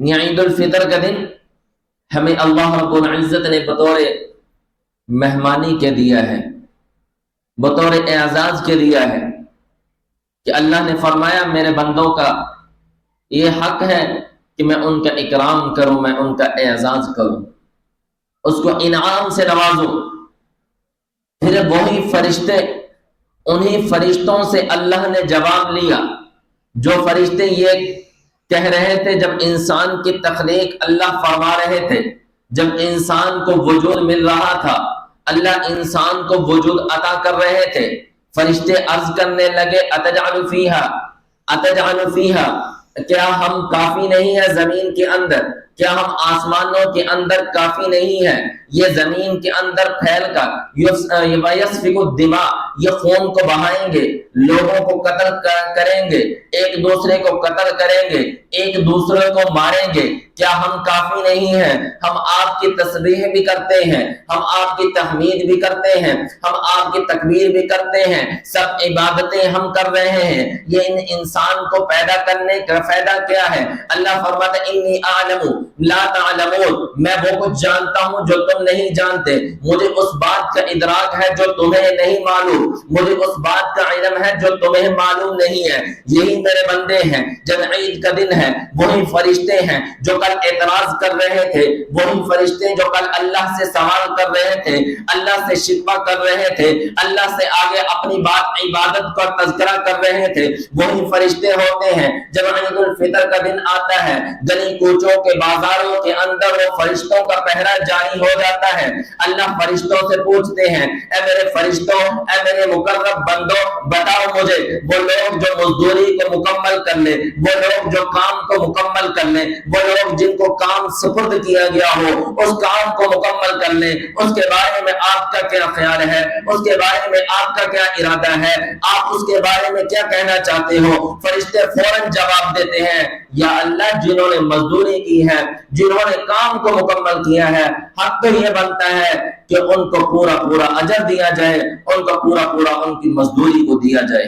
یہ عید الفطر کا دن ہمیں اللہ رب العزت نے بطور مہمانی کے دیا ہے، بطور اعزاز کے دیا ہے، کہ اللہ نے فرمایا میرے بندوں کا یہ حق ہے کہ میں ان کا اکرام کروں، میں ان کا اعزاز کروں، اس کو انعام سے نوازوں۔ پھر وہی فرشتے، انہی فرشتوں سے اللہ نے جواب لیا جو فرشتے یہ کہہ رہے تھے جب انسان کی تخلیق اللہ فرما رہے تھے، جب انسان کو وجود مل رہا تھا، اللہ انسان کو وجود عطا کر رہے تھے، فرشتے عرض کرنے لگے اتجعل فیہا، اتجعل فیہا، کیا ہم کافی نہیں ہے زمین کے اندر؟ کیا ہم آسمانوں کے اندر کافی نہیں ہے؟ یہ زمین کے اندر پھیل کر یسفک الدماء، یہ خون کو بہائیں گے، لوگوں کو قتل کریں گے، ایک دوسرے کو قتل کریں گے، ایک دوسرے کو ماریں گے، کیا ہم کافی نہیں ہیں؟ ہم آپ کی تسبیح بھی کرتے ہیں، ہم آپ کی تحمید بھی کرتے ہیں، ہم آپ کی تکبیر بھی کرتے ہیں، سب عبادتیں ہم کر رہے ہیں، یہ ان انسان کو پیدا کرنے کا فائدہ کیا ہے؟ اللہ فرماتا ہے انی اعلم لا تعلمون، میں وہ کچھ جانتا ہوں جو تم نہیں جانتے، مجھے اس بات کا ادراک ہے جو تمہیں نہیں معلوم، مجھے اس بات کا علم ہے جو تمہیں معلوم نہیں ہے۔ یہی میرے بندے ہیں، جب عید کا دن ہے وہی فرشتے ہیں جو کل اعتراض کر رہے تھے، وہی فرشتے جو کل اللہ سے سوال کر رہے تھے، اللہ سے شکوہ کر رہے تھے، اللہ سے آگے اپنی بات عبادت کا تذکرہ کر رہے تھے، وہی فرشتے ہوتے ہیں جب عید الفطر کا دن آتا ہے، گلی کوچوں کے بازاروں کے اندر وہ فرشتوں کا پہرا جاری ہو جاتا ہے۔ اللہ فرشتوں سے پوچھتے ہیں اے میرے فرشتوں، اے میرے مقرب بندوں، بتاؤ مجھے وہ لوگ جو مزدوری کو مکمل کر لیں، وہ لوگ جو کام کو مکمل کر لیں، وہ لوگ جن کو کام سپرد کیا گیا ہو اس کام کو مکمل کر لیں، اس کے بارے میں آپ کا کیا خیال ہے؟ اس کے بارے میں آپ کا کیا ارادہ ہے؟ آپ اس کے بارے میں کیا کہنا چاہتے ہو؟ فرشتے فوراً جواب دیتے ہیں یا اللہ جنہوں نے مزدوری کی ہے، جنہوں نے کام کو مکمل کیا ہے، حق تو یہ بنتا ہے کہ ان کو پورا پورا اجر دیا جائے، ان کو پورا پورا ان کی مزدوری کو دیا جائے۔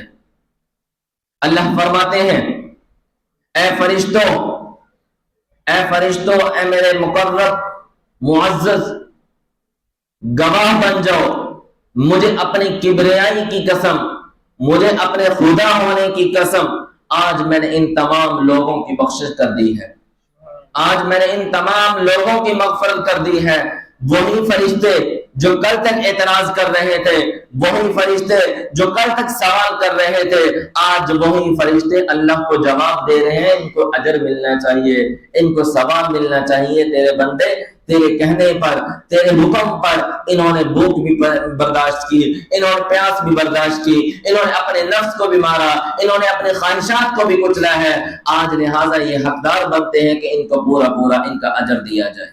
اللہ فرماتے ہیں اے فرشتوں، اے فرشتوں، اے میرے مقرب معزز گواہ بن جاؤ، مجھے اپنی کبریائی کی قسم، مجھے اپنے خدا ہونے کی قسم، آج میں نے ان تمام لوگوں کی بخشش کر دی ہے، آج میں نے ان تمام لوگوں کی مغفرت کر دی ہے۔ وہی فرشتے جو کل تک اعتراض کر رہے تھے، وہی فرشتے جو کل تک سوال کر رہے تھے، آج وہی فرشتے اللہ کو جواب دے رہے ہیں، ان کو اجر ملنا چاہیے، ان کو ثواب ملنا چاہیے۔ تیرے بندے تیرے کہنے پر، تیرے حکم پر انہوں نے بھوک بھی برداشت کی، انہوں نے پیاس بھی برداشت کی، انہوں نے اپنے نفس کو بھی مارا، انہوں نے اپنے خواہشات کو بھی کچلا ہے، آج لہٰذا یہ حقدار بنتے ہیں کہ ان کو پورا پورا ان کا اجر دیا جائے۔